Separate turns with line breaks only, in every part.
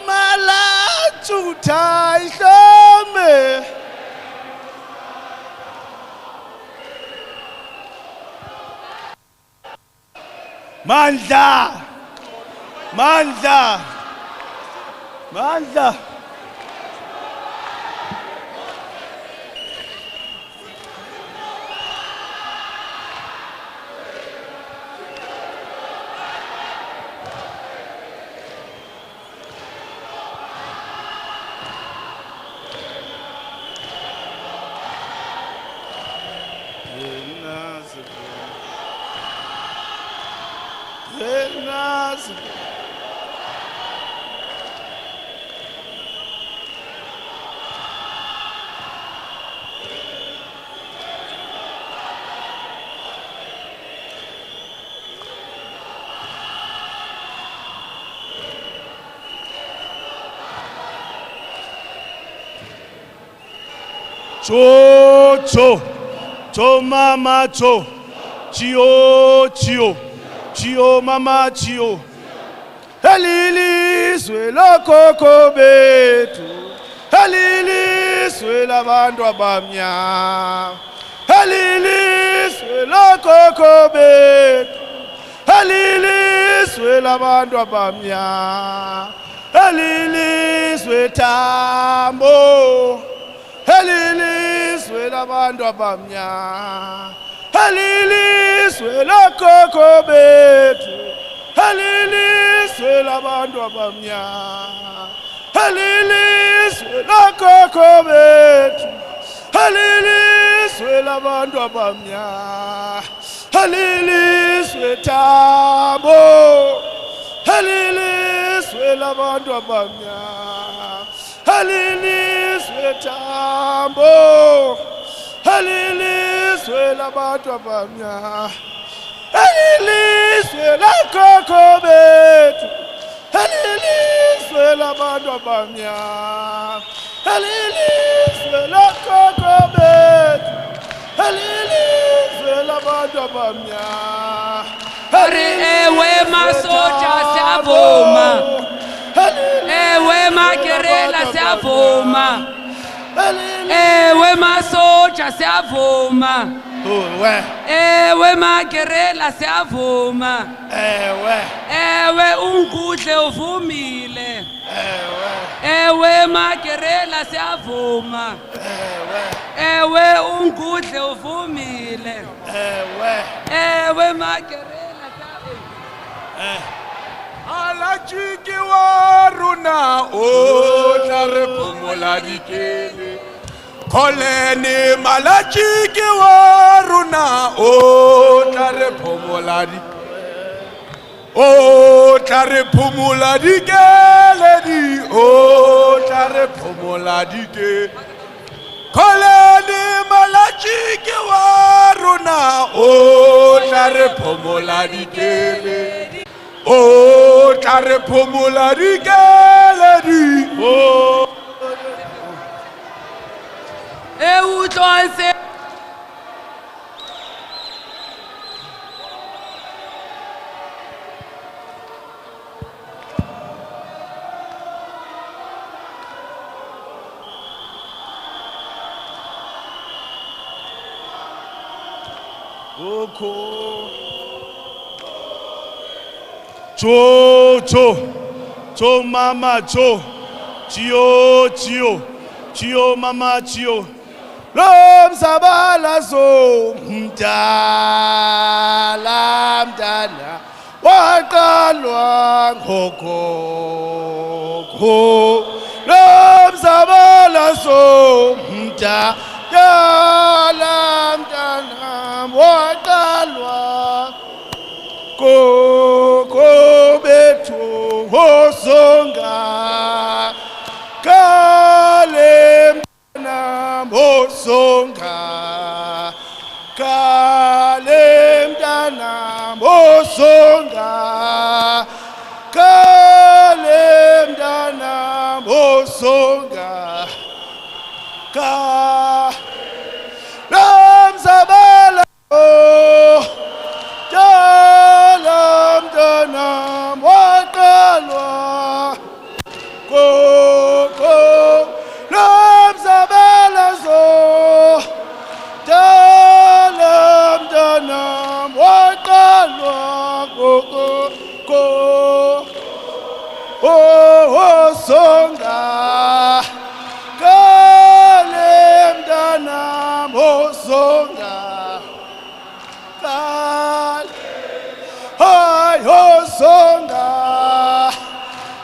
Malatu tai shame. Mandla. Mandla. Mandla. Cho, cho, cho mama cho, chio, chio, chio mama chio. Elilizwe lokoko bethu, elilizwe labantu abamnyama, elilizwe lokoko bethu, elilizwe labantu abamnyama, elilizwe Tambo. Elilizwe labantu abamnyama, elilizwe lokoko bethu, elilizwe labantu abamnyama, elilizwe lokoko bethu, elilizwe labantu abamnyama, elilizwe Tambo, elilizwe labantu abamnyama, elilizwe Tambo, elilizwe labantu abamnyama, elilizwe lokoko bethu, elilizwe labantu abamnyama, elilizwe lokoko bethu, elilizwe labantu abamnyama.
Ewe masoja siyavuma, ewe makerela siyavuma, ewe masoja siyavuma, ewe makerela siyavuma, ewe ungudle uvumile, ewe makerela siyavuma, ewe ungudle uvumile, ewe makerela.
Alachiki waruna o tare pomola dikele kolene malachiki waruna o tare pomola dikele o tare pomola dikele di o tare pomola dikele kolene malachiki waruna o tare pomola dikele o tare pomola dikele di o
Utlonse
Oko Cho, cho, cho mama cho, chio, chio, chio mama chio. Lomsabala so, mdala, mdala, waqalwa ngokoko. Lomsabala so, mdala, mdala, waqalwa koko bethu hosonga kale mntana hosonga kale mntana hosonga kale mntana hosonga ka lamzabala Koko Namzabalazo Dalam Danam Wakalwa Koko Ko Oh Songa Kalem Danam Oh Songa Kal Hai Oh Songa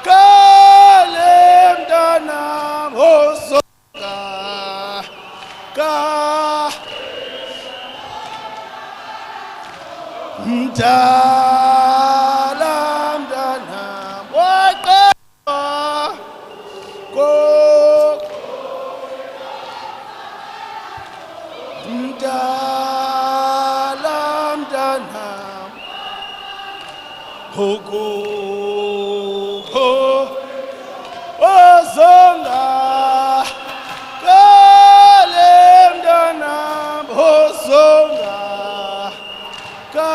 Kalem Danam Oh Songa Ka Dalam Danam Wakalwa Ko Dalam Danam Hogo Ho Ozonga Kalem Danam Ozonga Ka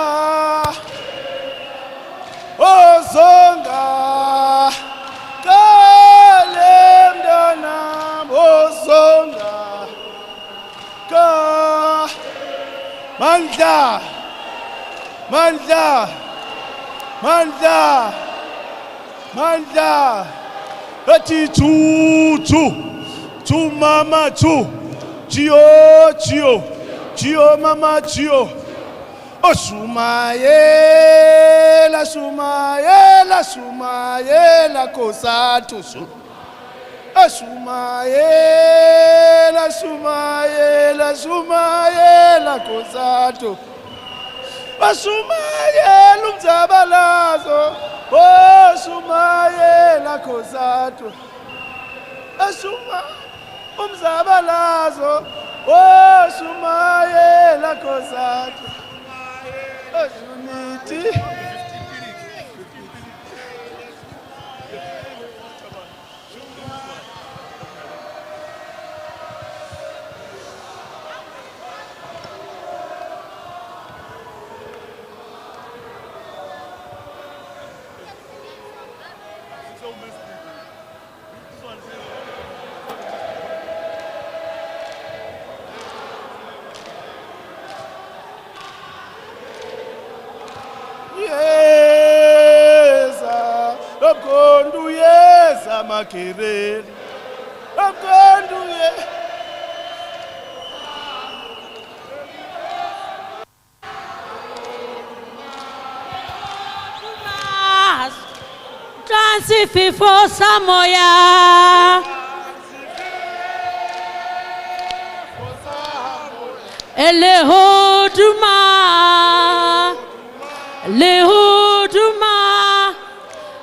Ozonga Kalem Danam Ozonga Ka Manda Manda Manda Manda Ati tu mama tu Gio mama Gio Oh Sumayela Kosatu su Sumayela Kosatu Sumayela Umzabalazo Oh Sumayela Kosatu Umzabalazo Oh Sumayela Kosatu Unity Yesa Makerere Akonduye
Transififo Samoya Elehoduma Lehoduma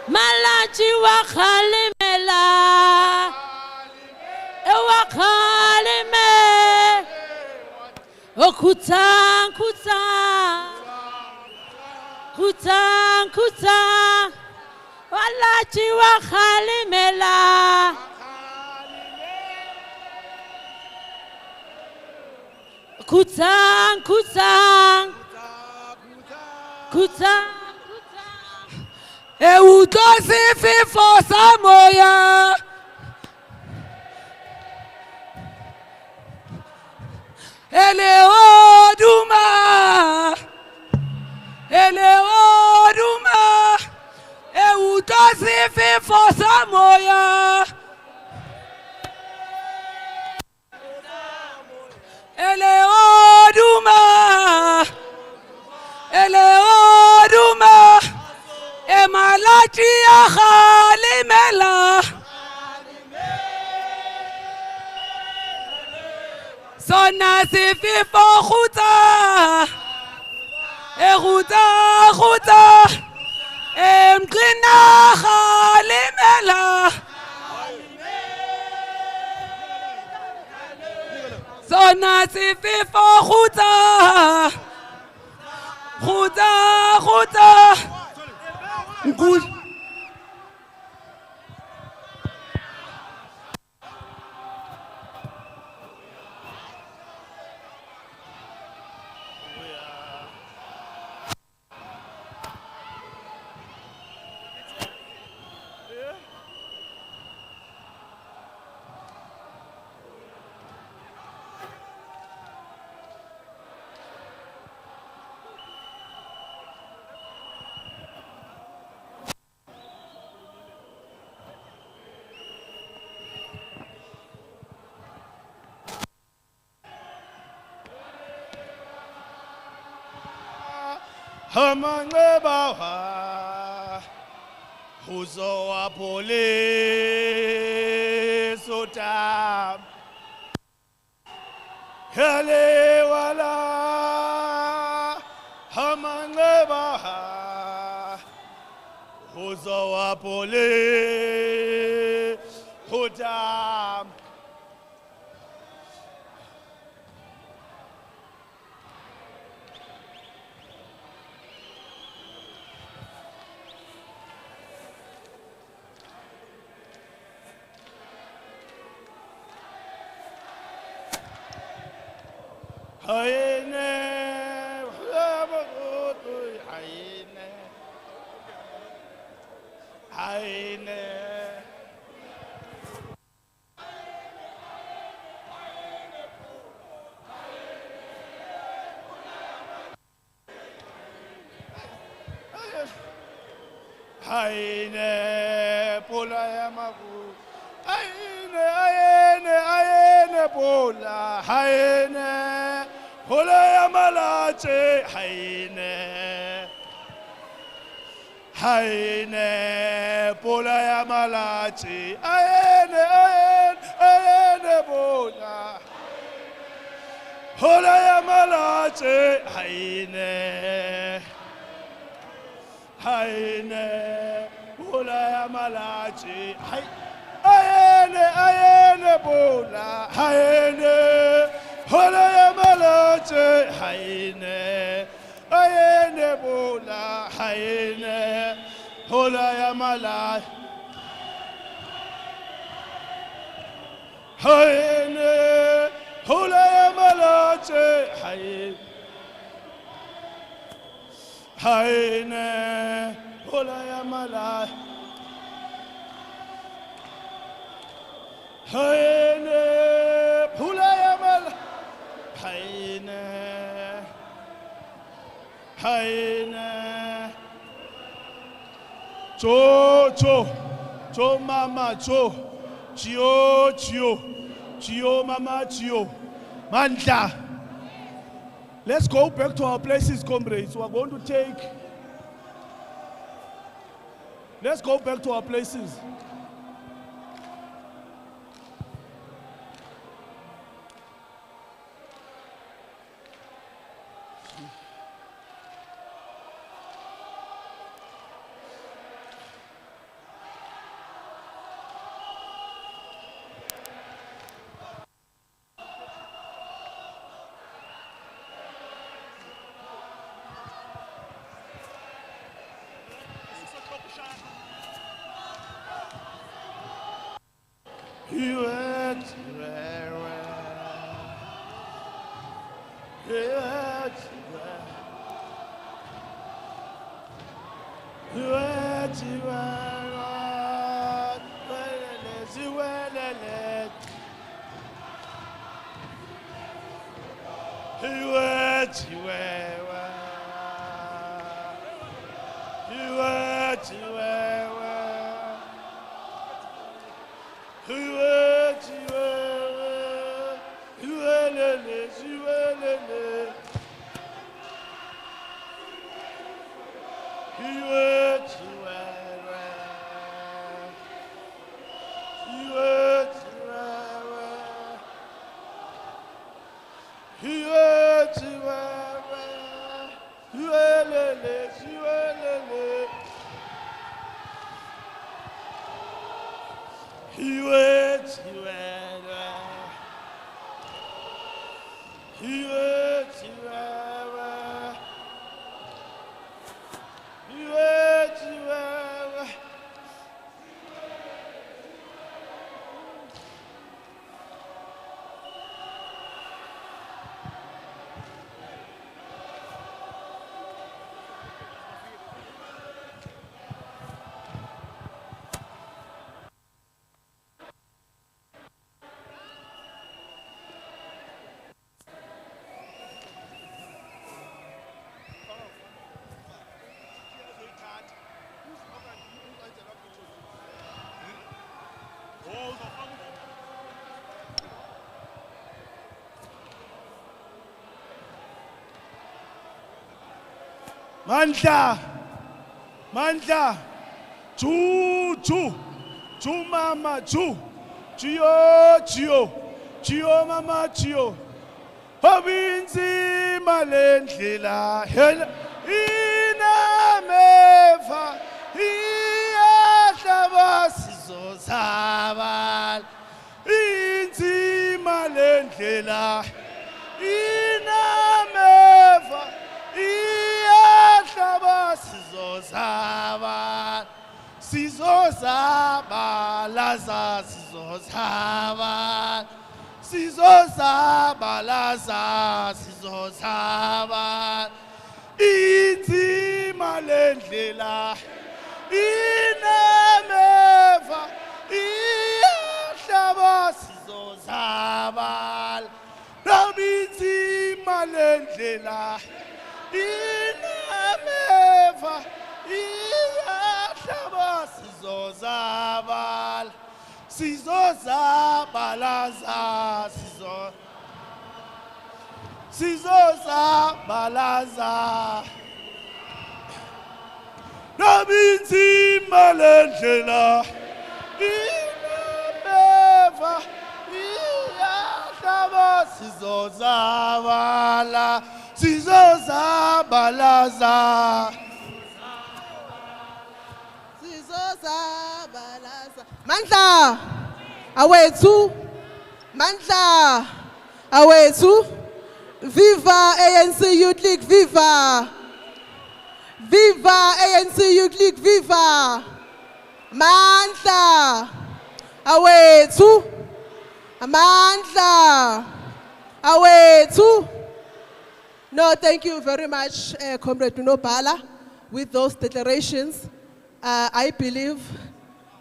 Malachi Wakalimela Ewakalime Okutan Kutan Malachi Wakalimela Kutan
Transififo Samoya Elehoduma Transififo Samoya Elehoduma Emalachi Akhalimela Sona Sififo Khuta Emqina Akhalimela Sona Sififo Khuta Good.
amanxeba uzowapolisa utam hele wala amanxeba uzowapolisa utam Hayne, hayne, hayne. Hayne, pola ya magu. Hayne, hayne, hayne, pola, hayne. Pola ya malache, hayne. Hayne, pola ya malache, hayne, hayne, hayne, pola. Pola ya malache, hayne. Hayne, pola ya malache, hayne, hayne, pola, hayne. Pola ya malache, hayne, hayne, pola, hayne. Pola ya malache, hayne. Pola ya malache, hayne. Hayne, pola ya malache, hayne, pola ya malache, hayne, hayne. Jo mama jo, Gio mama Gio, Manda. Let's go back to our places, comrades. We are going to take. Let's go back to our places. Mandla. Mandla. Chu. Chu mama chu. Chio mama chio. Obinzi malendlela hela. Ina meva. Iyahlaba sizozabala. Inzima lendlela. Ina meva. Iyahlaba sizozabala. Sizozabalaza sizozabala. Sizozabalaza sizozabala. Inzima lendlela. Inameva. Iyahlaba sizozabala. Inzima lendlela. Inameva. Iyahlaba sizozabala. Sizozabalaza sizozabalaza. Nabinzima lendlela. Inameva. Iyahlaba sizozabala. Sizozabalaza.
Sizozabalaza. Mandla awethu. Mandla awethu. Viva ANC Youth League, viva. Viva ANC Youth League, viva. Mandla awethu. Mandla awethu. No, thank you very much, Comrade Nobala, with those declarations. I believe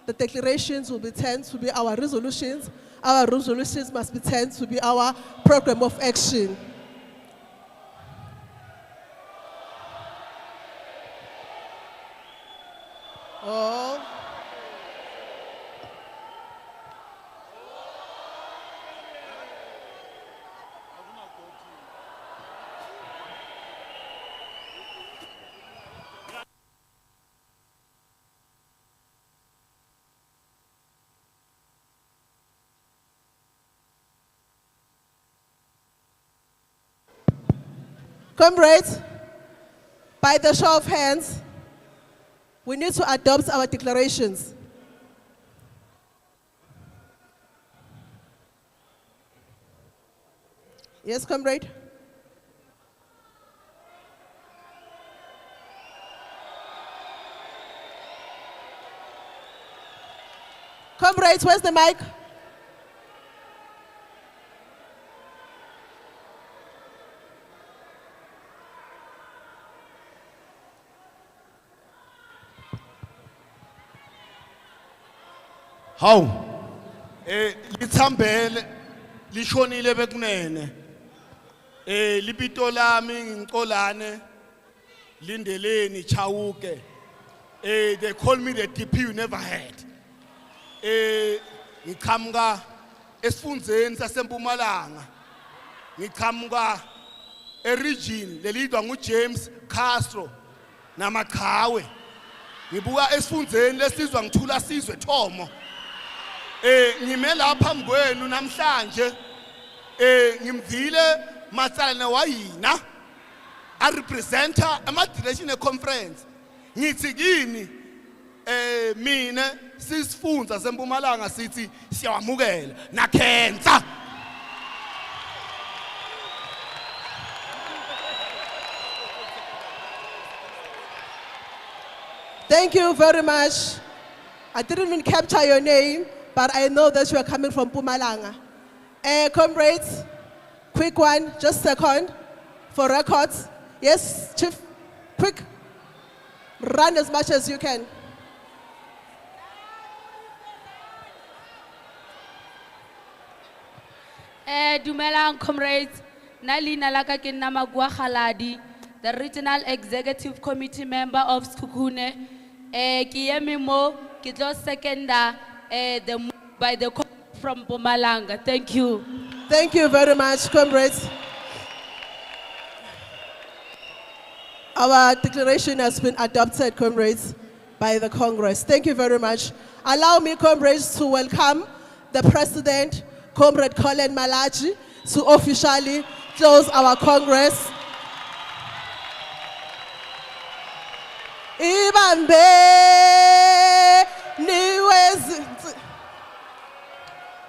the declarations will be turned to be our resolutions. Our resolutions must be turned to be our program of action. Oh. Comrades, by the show of hands, we need to adopt our declarations. Yes, comrade? Comrades, where's the mic?
How? Lithambele lishonile bekunene. Lipito lami ngicolane lindeleni Chauke. They call me the DP you never had. Ngiqhamuka esifundzeni saseMpumalanga. Ngiqhamuka region lelidwa nguJames Castro namaqhawe. Ngibuka esifundzeni lesizwa ngithula sizwe Thomo. Ngime lapha mngwenu namhlanje ngimvile Matsalane wayina a representer ama direction conference ngithi kini mina sisifundza seMpumalanga sithi siyawamukela nakhenza.
Thank you very much. I didn't even capture your name, but I know that you are coming from Mpumalanga. Comrades, quick one, just second, for records. Yes, Chief, quick. Run as much as you can.
Dumelang comrades, Nalina laka ke nna Magua Kgaladi, the Regional Executive Committee member of Sekhukhune. Ke eme mo ke tlo seconder the move by the from Mpumalanga. Thank you.
Thank you very much, comrades. Our declaration has been adopted, comrades, by the Congress. Thank you very much. Allow me, comrades, to welcome the President, Comrade Colin Malachi, to officially close our Congress. Ibambe niwezinti.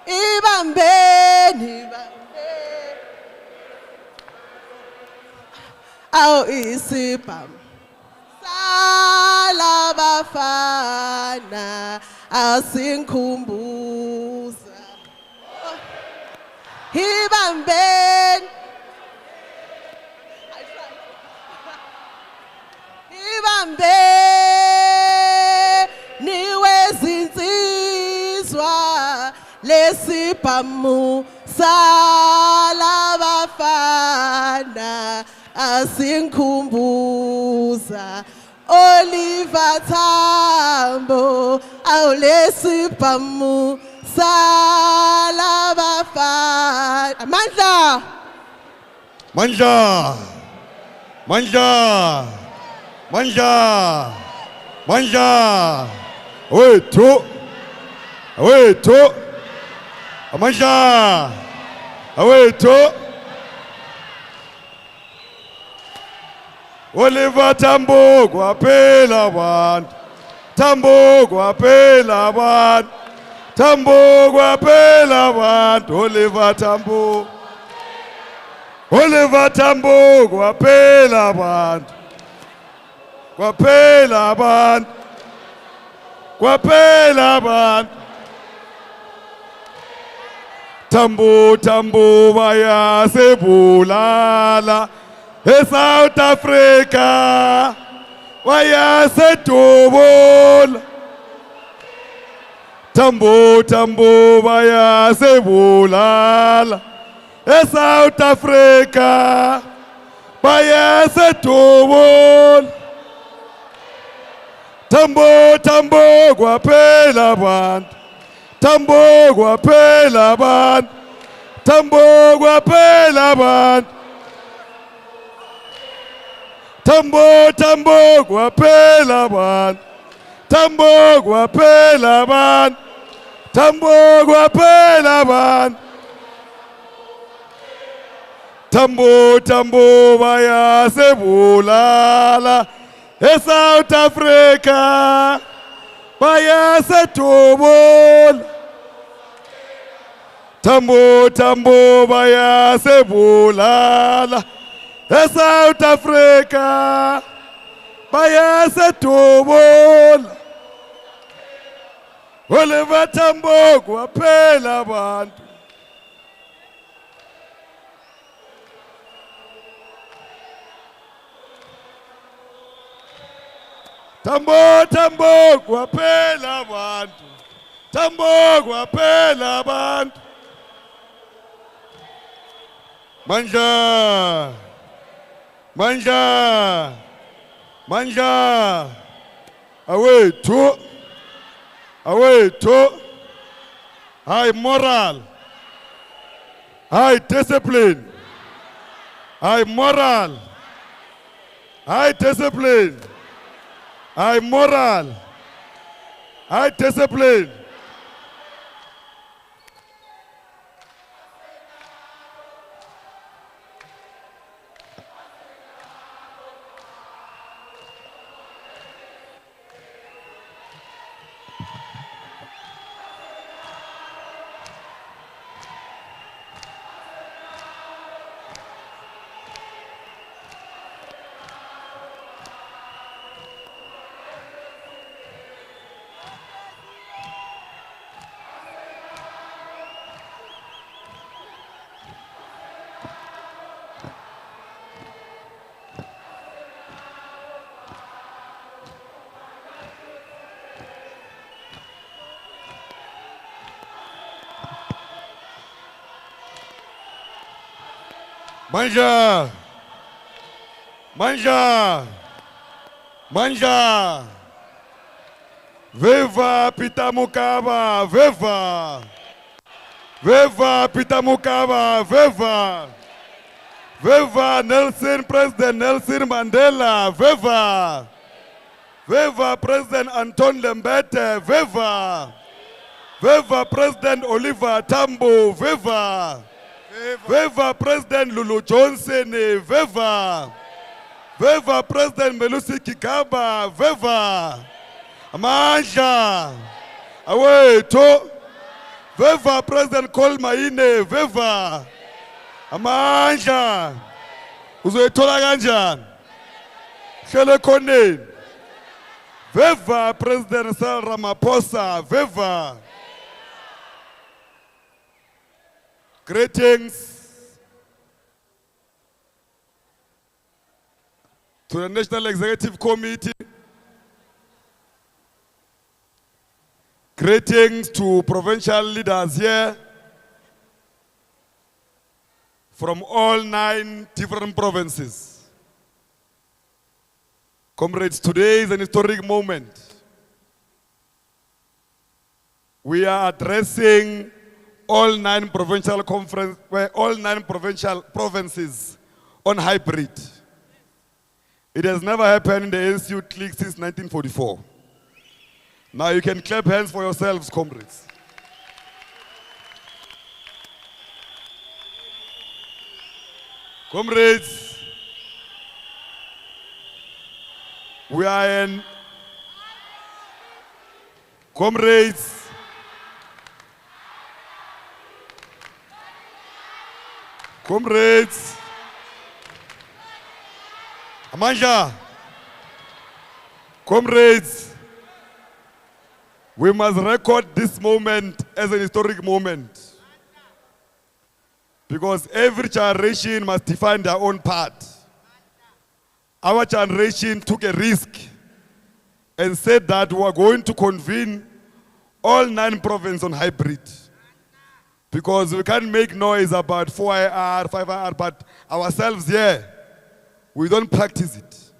Ibambe. Aw isibam. Salabafana asinkumbuza. Ibambe. Ibambe niwezinsizwa lesibhamu salabafana asinkumbuza Oliver Tambo awulesibhamu salabafana Mandla
Manja, Manja, Manja, Manja, awethu, awethu, Manja, awethu, Oliver Tambo kwaphela abantu, Tambo kwaphela abantu, Tambo kwaphela abantu, Oliver Tambo. Oliver Tambo kwaphela abantu kwaphela abantu kwaphela abantu Tambo Tambo bayasebulala eSouth Africa bayasedobola Tambo Tambo bayasebulala eSouth Africa bayasedobola Tambo Tambo kwaphela abantu Tambo kwaphela abantu Tambo kwaphela abantu Tambo Tambo kwaphela abantu Tambo kwaphela abantu Tambo kwaphela abantu Tambo Tambo bayasebulala eSouth Africa bayasedobola Tambo Tambo bayasebulala eSouth Africa bayasedobola Oliver Tambo kwaphela abantu Tambo Tambo kwaphela abantu Tambo kwaphela abantu Manja Manja Manja awethu awethu high moral high discipline high moral high discipline high moral, high discipline. Manja, Manja, Manja, Viva Pitamukaba, Viva, Viva Pitamukaba, Viva, Viva Nelson, President Nelson Mandela. Viva. Viva President Anton Lembete. Viva. Viva President Oliver Tambo. Viva. Viva President Lulu Johnson. Viva. Viva President Melusi Kikaba. Viva. Amandla. Awethu. Viva President Kolmaine. Viva. Amandla. Uzoyithola kanjani? Hlele khoneni. Viva President Cyril Ramaphosa. Viva. Greetings to the National Executive Committee. Greetings to provincial leaders here from all 9 different provinces. Comrades, today is an historic moment. We are addressing all 9 provincial provinces on hybrid. It has never happened in the ANCYL clique since 1944. Now you can clap hands for yourselves, comrades. Comrades, we are in. Comrades, comrades, Amandla, comrades, we must record this moment as an historic moment, because every generation must define their own path. Our generation took a risk and said that we are going to convene all 9 provinces on hybrid. Because we can't make noise about 4IR, 5IR, but ourselves here, we don't practice it.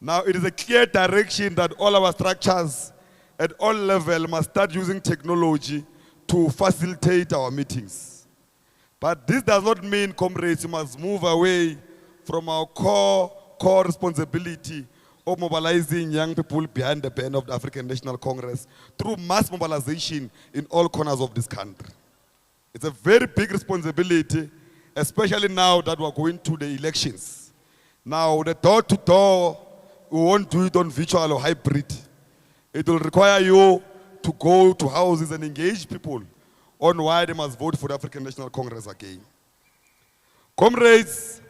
Now it is a clear direction that all our structures at all levels must start using technology to facilitate our meetings. But this does not mean, comrades, we must move away from our core responsibility of mobilizing young people behind the banner of the African National Congress through mass mobilization in all corners of this country. It's a very big responsibility, especially now that we're going to the elections. Now, the door-to-door, we won't do it on virtual or hybrid. It will require you to go to houses and engage people on why they must vote for the African National Congress again. Comrades,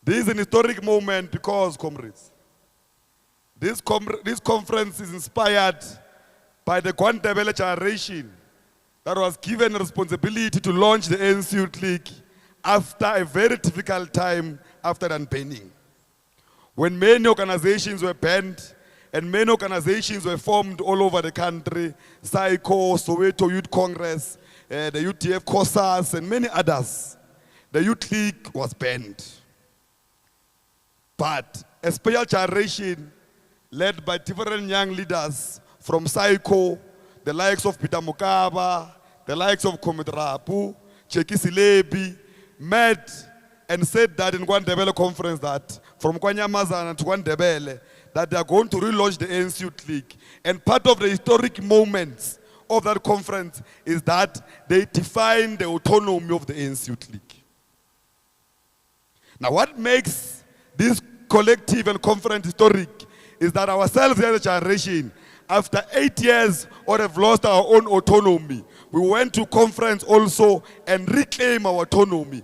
this is an historic moment because, comrades, this conference is inspired by the Kwandebele generation that was given a responsibility to launch the ANCYL clique after a very difficult time after unbanning. When many organizations were banned and many organizations were formed all over the country, SAICO, Soweto Youth Congress, the UTF COSAS, and many others, the youth clique was banned. But a special generation led by different young leaders from SAICO, the likes of Peter Mokaba, the likes of Komidrapu, Chekisi Lebi, met and said that in Kwandebele conference that from Kwanyamazana to Kwandebele, that they are going to relaunch the ANCYL clique. And part of the historic moments of that conference is that they define the autonomy of the ANCYL clique. Now what makes this collective and conference historic is that ourselves as a generation, after 8 years or have lost our own autonomy, we went to conference also and reclaim our autonomy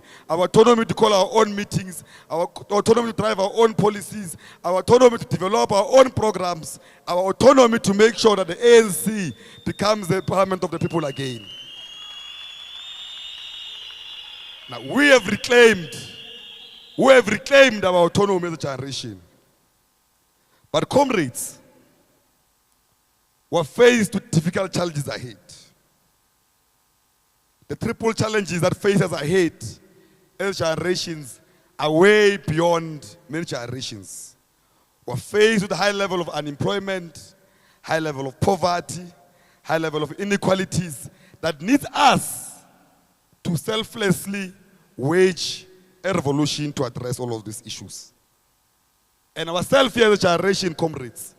to call our own meetings, our autonomy to drive our own policies, our autonomy to develop our own programs, our autonomy to make sure that the ANC becomes the parliament of the people again. Now we have reclaimed our autonomy as a generation. But comrades, we're faced with difficult challenges ahead. The triple challenges that face us ahead as generations are way beyond many generations. We're faced with a high level of unemployment, high level of poverty, high level of inequalities that needs us to selflessly wage a revolution to address all of these issues. And ourselves here as a generation, comrades,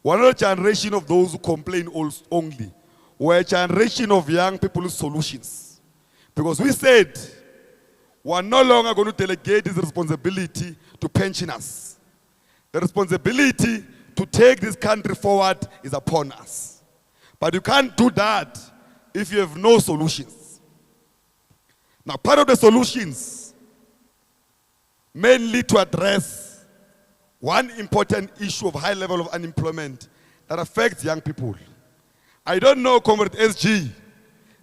we're not a generation of those who complain only. We're a generation of young people's solutions. Because we said, we're no longer going to delegate this responsibility to pensioners. The responsibility to take this country forward is upon us. But you can't do that if you have no solutions. Now, part of the solutions, mainly to address one important issue of high level of unemployment that affects young people. I don't know, Comrade SG,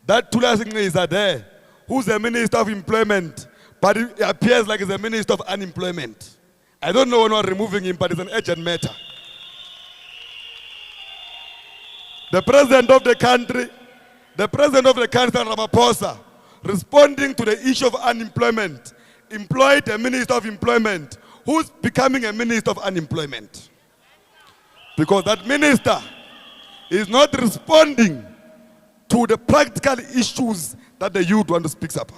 that Tula Singh is there, who's the Minister of Employment, but it appears like he's the Minister of Unemployment. I don't know when we're removing him, but it's an urgent matter. The President of the country, Ramaphosa, responding to the issue of unemployment, employed a Minister of Employment who's becoming a Minister of Unemployment. Because that minister is not responding to the practical issues that the youth want to speak about.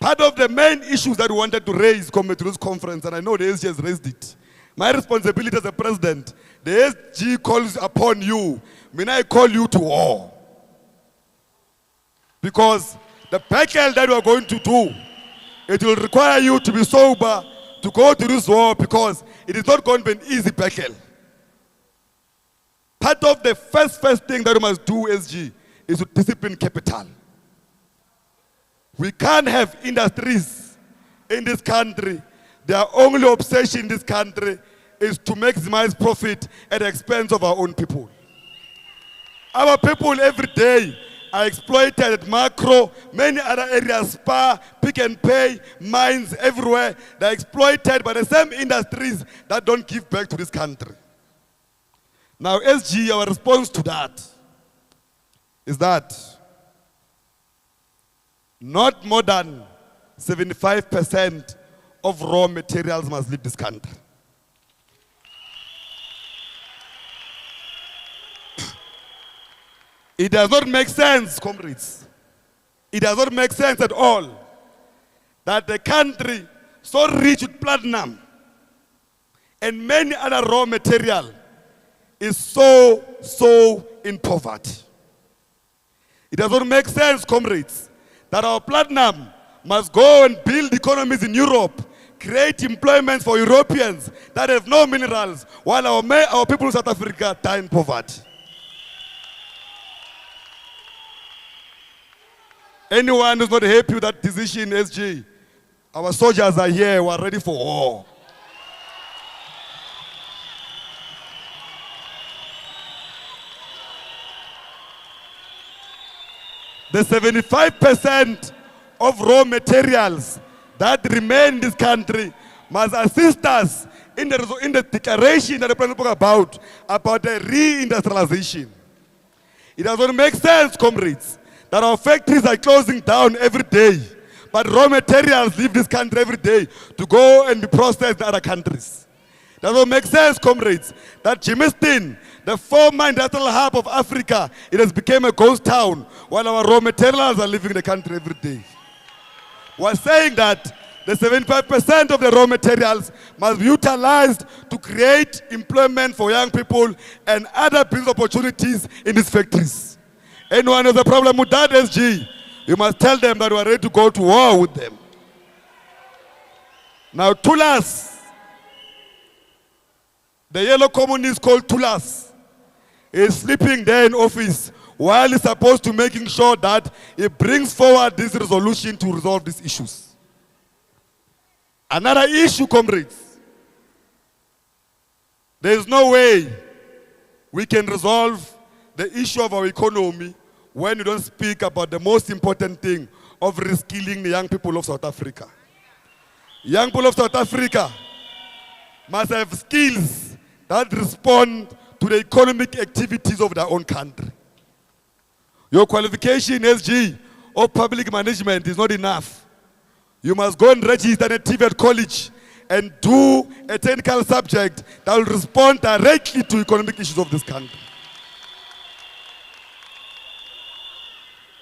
Part of the main issues that we wanted to raise coming to this conference, and I know the SG has raised it, my responsibility as a president, the SG calls upon you, I call you to war. Because the battle that we are going to do, it will require you to be sober to go to this war, because it is not going to be an easy battle. Part of the first thing that we must do, SG, is to discipline capital. We can't have industries in this country. Their only obsession in this country is to maximize profit at the expense of our own people. Our people every day are exploited at macro, many other areas, Spa, Pick and Pay, mines everywhere. They're exploited by the same industries that don't give back to this country. Now, SG, our response to that is that not more than 75% of raw materials must leave this country. It does not make sense, comrades. It does not make sense at all that the country so rich with platinum and many other raw material is so in poverty. It does not make sense, comrades, that our platinum must go and build economies in Europe, create employment for Europeans that have no minerals, while our people in South Africa die in poverty. Anyone who's not happy with that decision, SG, our soldiers are here, we're ready for war. The 75% of raw materials that remain in this country must assist us in the declaration that the President spoke about the reindustrialization. It doesn't make sense, comrades, that our factories are closing down every day, but raw materials leave this country every day to go and be processed in other countries. It doesn't make sense, comrades, that Germiston, the former industrial hub of Africa, it has become a ghost town, while our raw materials are leaving the country every day. We're saying that the 75% of the raw materials must be utilized to create employment for young people and other business opportunities in these factories. Anyone has a problem with that, SG, you must tell them that we are ready to go to war with them. Now, Tulas, the yellow communist called Tulas, is sleeping there in office while he's supposed to making sure that he brings forward this resolution to resolve these issues. Another issue, comrades, there is no way we can resolve the issue of our economy when you don't speak about the most important thing of reskilling the young people of South Africa. Young people of South Africa must have skills that respond to the economic activities of their own country. Your qualification, SG, of public management is not enough. You must go and register at a TVET college and do a technical subject that will respond directly to economic issues of this country.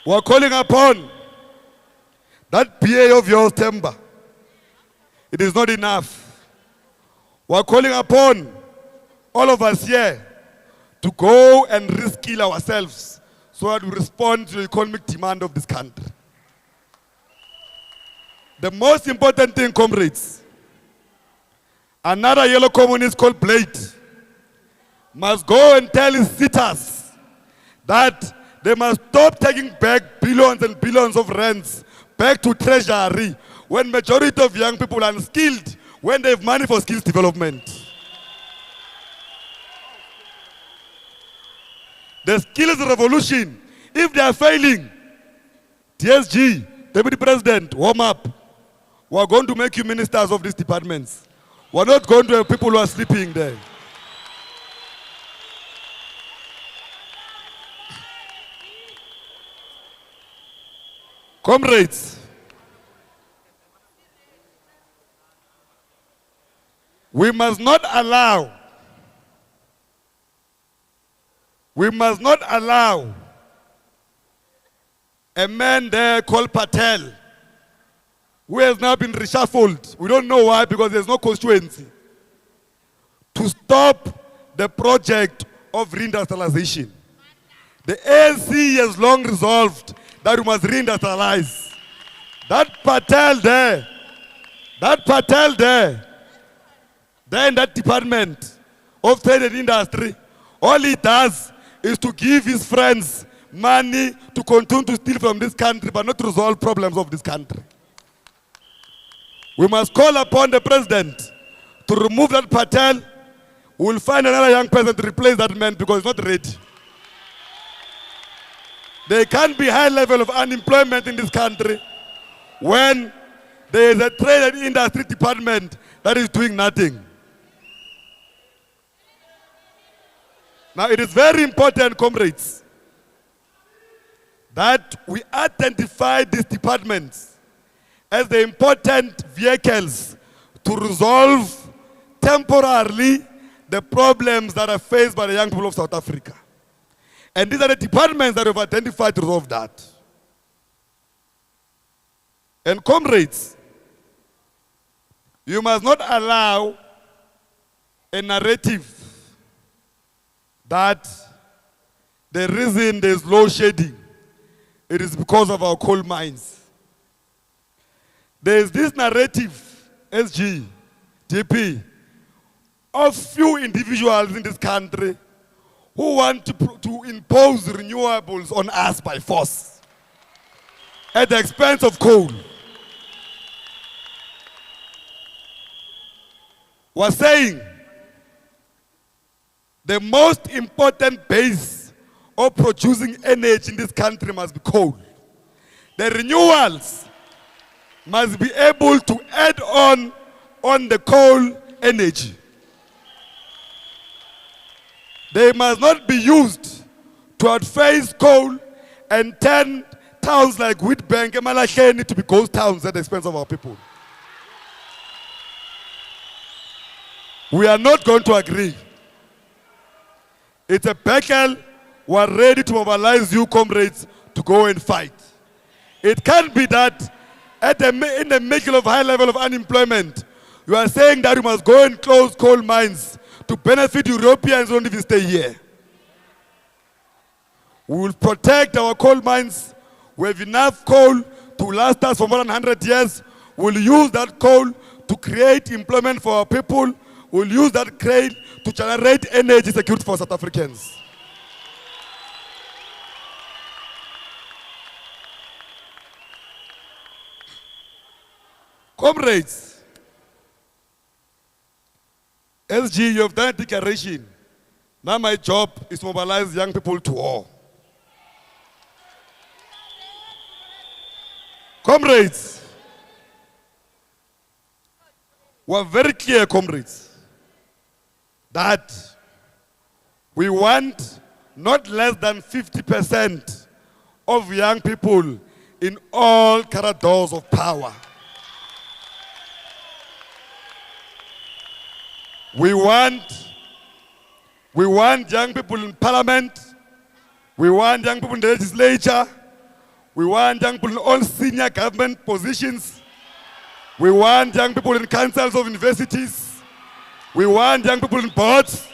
We're calling upon that PA of yours, Temba. It is not enough. We're calling upon all of us here to go and reskill ourselves so that we respond to the economic demand of this country. The most important thing, comrades, another yellow communist called Blade must go and tell his sitters that they must stop taking back billions and billions of rands back to treasury when majority of young people are unskilled, when they have money for skills development. The skills revolution, if they are failing, TSG, Deputy President, warm up. We are going to make you ministers of these departments. We are not going to have people who are sleeping there. Comrades, we must not allow a man there called Patel, who has now been reshuffled, we don't know why, because there's no constituency, to stop the project of reindustrialization. The ANC has long resolved that we must reindustrialize. That Patel there in that department of trade and industry, all he does is to give his friends money to continue to steal from this country, but not to resolve problems of this country. We must call upon the president to remove that Patel. We will find another young person to replace that man because he's not ready. There can't be high level of unemployment in this country when there is a trade and industry department that is doing nothing. Now it is very important, comrades, that we identify these departments as the important vehicles to resolve temporarily the problems that are faced by the young people of South Africa. And these are the departments that we've identified to resolve that. And comrades, you must not allow a narrative that the reason there's load shedding, it is because of our coal mines. There's this narrative, SG, JP, of few individuals in this country who want to impose renewables on us by force at the expense of coal. We're saying the most important base of producing energy in this country must be coal. The renewals must be able to add on the coal energy. They must not be used to outphase coal and turn towns like Witbank and Malahleni to be ghost towns at the expense of our people. We are not going to agree. It's a battle. We are ready to mobilize you, comrades, to go and fight. It can't be that in the middle of high level of unemployment, you are saying that you must go and close coal mines to benefit Europeans who don't even stay here. We will protect our coal mines. We have enough coal to last us for more than 100 years. We'll use that coal to create employment for our people. We'll use that coal to generate energy security for South Africans. Comrades, SG, you have done a declaration. Now my job is to mobilize young people to war. Comrades, we are very clear, comrades, that we want not less than 50% of young people in all corridors of power. We want young people in parliament. We want young people in the legislature. We want young people in all senior government positions. We want young people in councils of universities. We want young people in boards.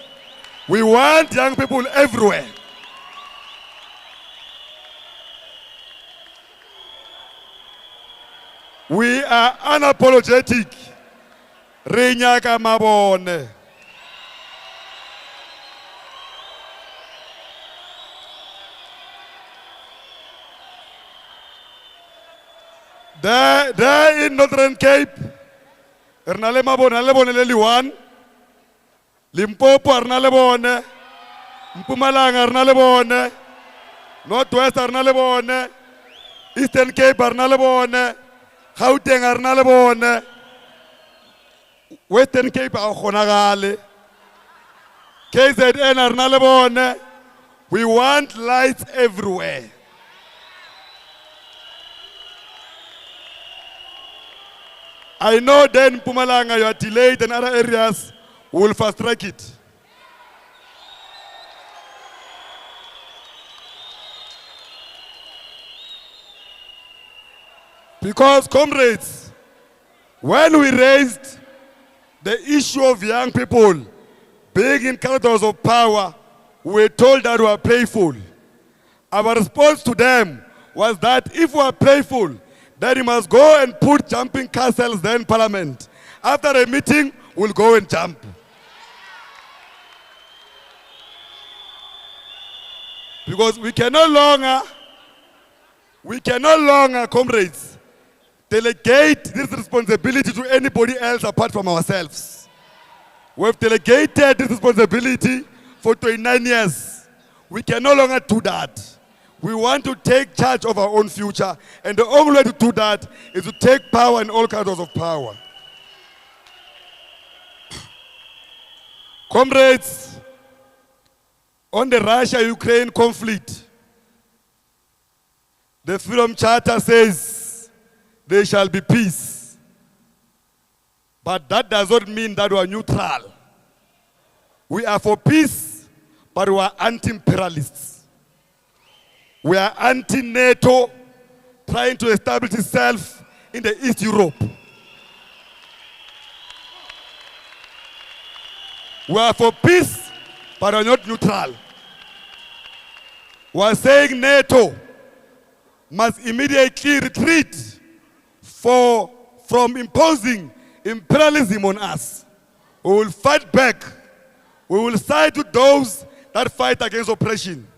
We want young people everywhere. We are unapologetic. Re nyaka mabone. There in Northern Cape, Ernale Mabone, Lebone Leliwan, Limpopo, Arnalebone, Mpumalanga, Arnalebone, Northwest, Arnalebone, Eastern Cape, Arnalebone, Gauteng, Arnalebone, Western Cape, Akhonagale, KZN, Arnalebone. We want lights everywhere. I know then Pumalanga you are delayed and other areas will fast track it. Because comrades, when we raised the issue of young people being in corridors of power, we were told that we are playful. Our response to them was that if we are playful, then he must go and put jumping castles there in Parliament. After a meeting, we'll go and jump. Because we can no longer, comrades, delegate this responsibility to anybody else apart from ourselves. We've delegated this responsibility for 29 years. We can no longer do that. We want to take charge of our own future, and the only way to do that is to take power in all corridors of power. Comrades, on the Russia-Ukraine conflict, the Freedom Charter says there shall be peace. But that does not mean that we are neutral. We are for peace, but we are anti-imperialists. We are anti-NATO, trying to establish itself in the East Europe. We are for peace, but we are not neutral. We are saying NATO must immediately retreat from imposing imperialism on us. We will fight back. We will side with those that fight against oppression.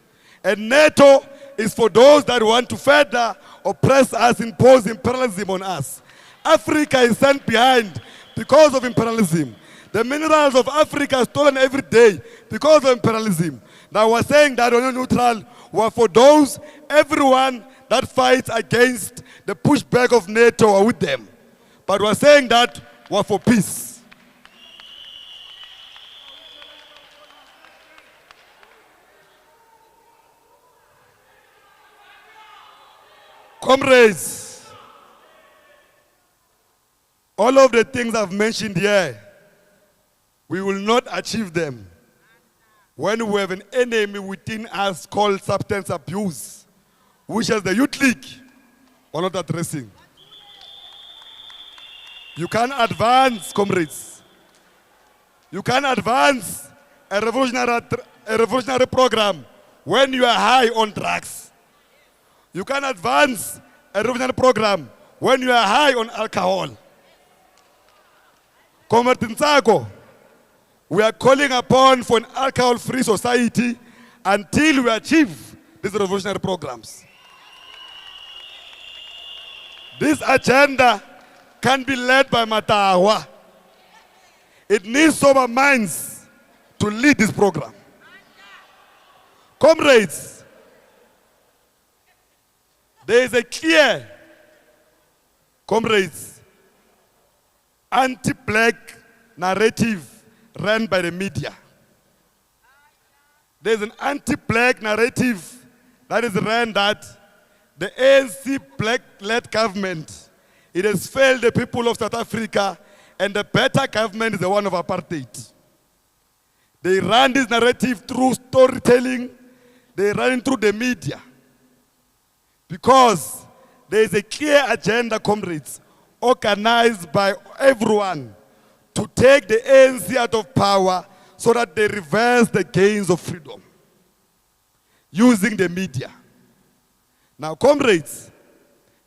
And NATO is for those that want to further oppress us, impose imperialism on us. Africa is sent behind because of imperialism. The minerals of Africa are stolen every day because of imperialism. Now we're saying that we're not neutral. We're for those, everyone that fights against the pushback of NATO are with them. But we're saying that we're for peace. Comrades, all of the things I've mentioned here, we will not achieve them when we have an enemy within us called substance abuse, which as the Youth League, we're not addressing. You can't advance, comrades. You can't advance a revolutionary program when you are high on drugs. You can advance a revolutionary program when you are high on alcohol. Comrade Ntsako, we are calling upon for an alcohol-free society until we achieve these revolutionary programs. This agenda can be led by Matawa. It needs sober minds to lead this program. Comrades, there is a clear, comrades, anti-black narrative run by the media. There is an anti-black narrative that is run that the ANC black-led government, it has failed the people of South Africa, and the better government is the one of apartheid. They run this narrative through storytelling, they run it through the media. Because there is a clear agenda, comrades, organized by everyone to take the ANC out of power so that they reverse the gains of freedom using the media. Now, comrades,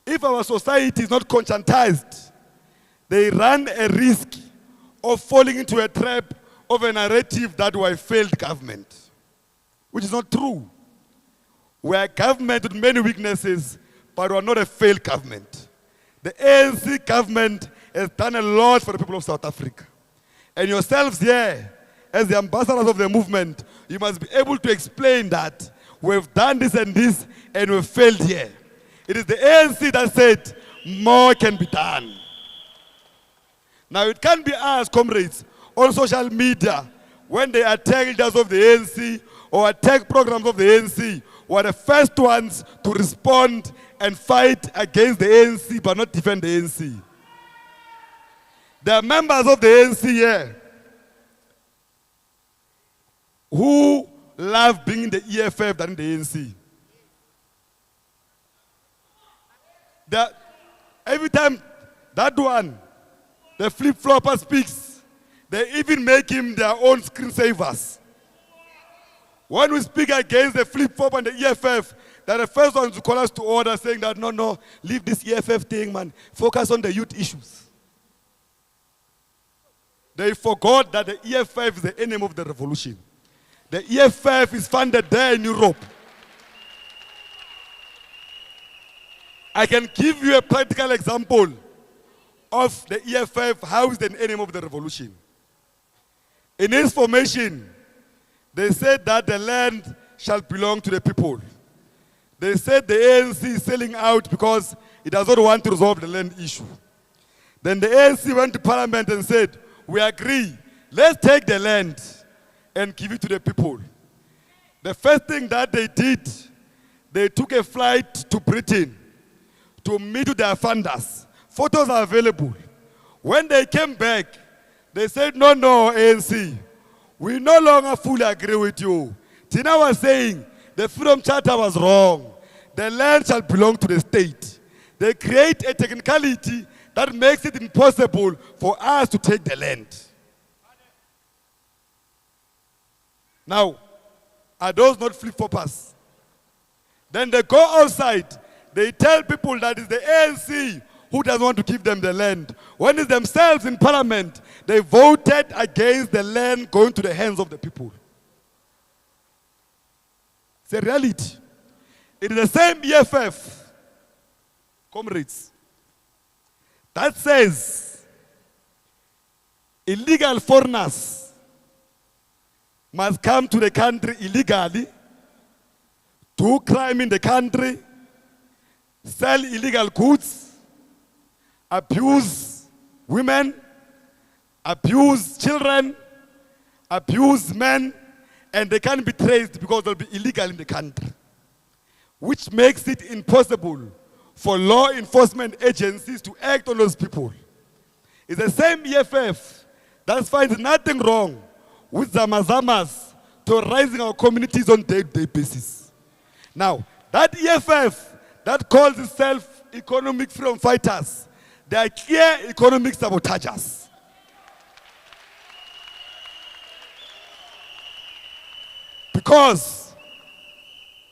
if our society is not conscientized, they run a risk of falling into a trap of a narrative that we're a failed government, which is not true. We're a government with many weaknesses, but we're not a failed government. The ANC government has done a lot for the people of South Africa. And yourselves here, as the ambassadors of the movement, you must be able to explain that we've done this and this, and we've failed here. It is the ANC that said more can be done. Now, it can't be us, comrades, on social media, when they attack leaders of the ANC or attack programs of the ANC, who are the first ones to respond and fight against the ANC but not defend the ANC. There are members of the ANC here who love being in the EFF than in the ANC. Every time that one, the flip-flopper speaks, they even make him their own screensavers. When we speak against the flip-flop and the EFF, they're the first ones to call us to order, saying that, no, leave this EFF thing, man. Focus on the youth issues. They forgot that the EFF is the enemy of the revolution. The EFF is funded there in Europe. I can give you a practical example of the EFF, how is the enemy of the revolution. In its formation, they said that the land shall belong to the people. They said the ANC is selling out because it does not want to resolve the land issue. Then the ANC went to parliament and said, we agree, let's take the land and give it to the people. The first thing that they did, they took a flight to Britain to meet with their funders. Photos are available. When they came back, they said, no, ANC, we no longer fully agree with you. Tina was saying the Freedom Charter was wrong. The land shall belong to the state. They create a technicality that makes it impossible for us to take the land. Now, are those not flip-floppers? Then they go outside. They tell people that it's the ANC who doesn't want to give them the land. When it's themselves in parliament, they voted against the land going to the hands of the people. It's a reality. It is the same EFF, comrades, that says illegal foreigners must come to the country illegally, do crime in the country, sell illegal goods, abuse women, abuse children, abuse men, and they can't be traced because they'll be illegal in the country, which makes it impossible for law enforcement agencies to act on those people. It's the same EFF that finds nothing wrong with zamazamas terrorizing our communities on a day-to-day basis. Now, that EFF that calls itself economic freedom fighters, they are clear economic sabotagers. Because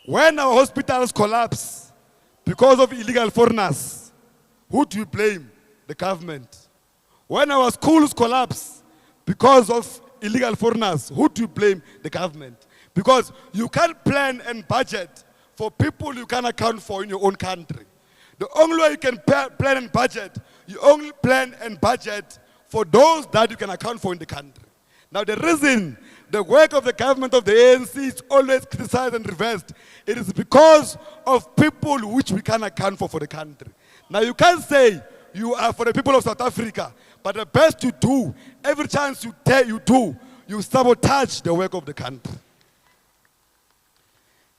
when our hospitals collapse because of illegal foreigners, who do we blame? The government. When our schools collapse because of illegal foreigners, who do you blame? The government. Because you can't plan and budget for people you can't account for in your own country. The only way you can plan and budget, you only plan and budget for those that you can account for in the country. Now the reason the work of the government of the ANC is always criticized and reversed, it is because of people which we can't account for the country. Now you can't say you are for the people of South Africa, but the best you do, every chance you do, you sabotage the work of the country.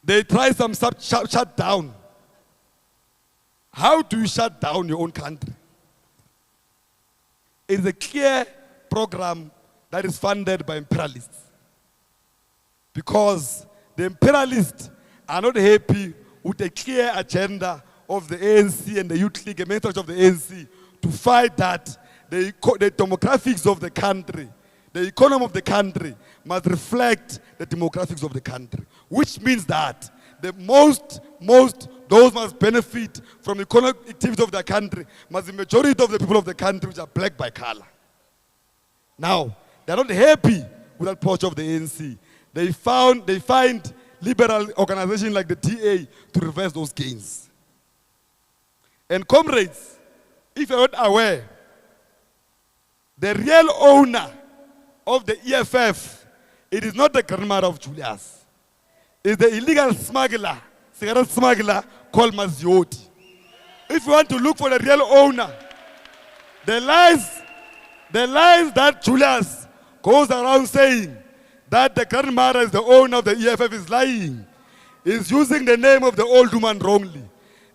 They try some shut down. How do you shut down your own country? It's a clear program that is funded by imperialists. Because the imperialists are not happy with a clear agenda of the ANC and the Youth League, a message of the ANC, to fight that the demographics of the country, the economy of the country must reflect the demographics of the country, which means that the those must benefit from economic activities of the country, must the majority of the people of the country which are black by color. Now, they're not happy with that approach of the ANC. They find liberal organizations like the TA to reverse those gains. And comrades, if you're not aware, the real owner of the EFF, it is not the grandmother of Julius. It's the illegal smuggler, cigarette smuggler called Mazioti. If you want to look for the real owner, the lies that Julius goes around saying that the grandmother is the owner of the EFF is lying. He's using the name of the old woman wrongly.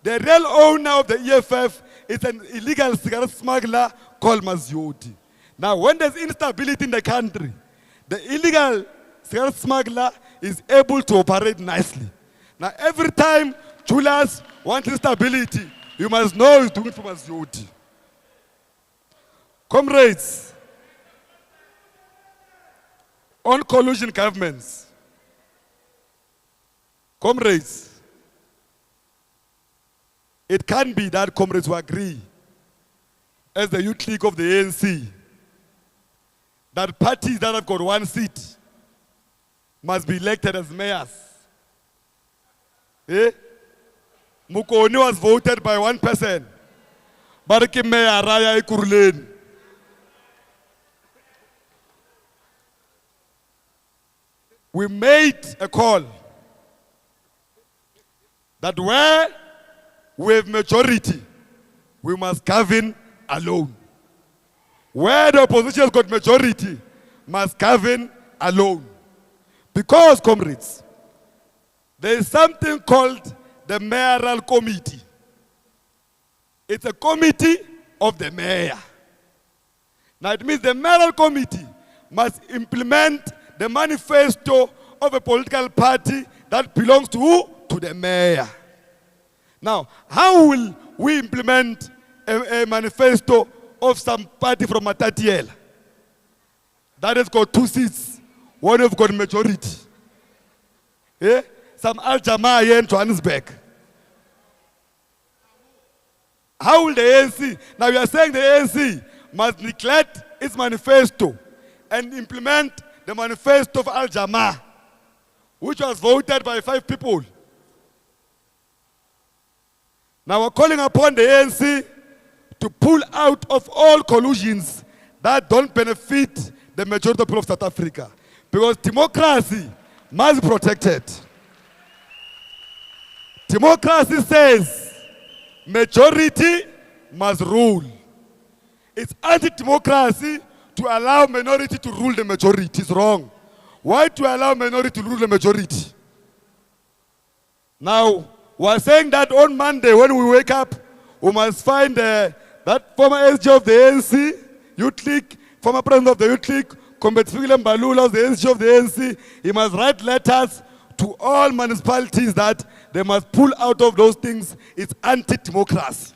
The real owner of the EFF is an illegal cigarette smuggler called Mazioti. Now, when there's instability in the country, the illegal cigarette smuggler is able to operate nicely. Now, every time Julius wants instability, you must know he's doing it for Mazioti. Comrades, on coalition governments, comrades, it can be that comrades who agree, as the Youth League of the ANC, that parties that have got one seat must be elected as mayors. Eh? Mukoni was voted by one person. Bariki Mayor Raya Ikurlen. We made a call that where we have majority, we must govern alone. Where the opposition has got majority, must govern alone. Because, comrades, there is something called the mayoral committee. It's a committee of the mayor. Now it means the mayoral committee must implement the manifesto of a political party that belongs to who? To the mayor. Now, how will we implement a manifesto of some party from Matatiela that has got 2 seats, one have got majority? Eh? Some Al-Jamaa here in Johannesburg. How will the ANC, now we are saying the ANC must neglect its manifesto and implement the manifesto of Al-Jamaa, which was voted by 5 people. Now we're calling upon the ANC to pull out of all collusions that don't benefit the majority of people of South Africa. Because democracy must be protected. Democracy says majority must rule. It's anti-democracy to allow minority to rule the majority. It's wrong. Why to allow minority to rule the majority? Now, we're saying that on Monday when we wake up, we must find that former SG of the ANC, Youth League, former president of the Youth League, Comrade Fikile Mbalula, the SG of the ANC, he must write letters to all municipalities that they must pull out of those things. It's anti-democracy.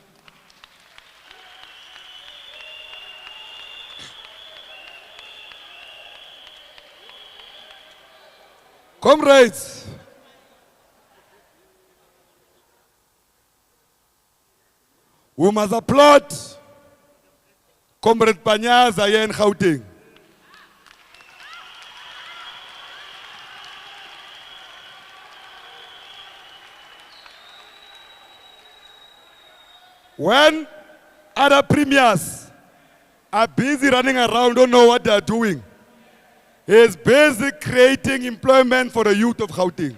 Comrades, we must applaud Comrade Panyaza here in Gauteng. When other premiers are busy running around, don't know what they are doing, he is busy creating employment for the youth of Gauteng.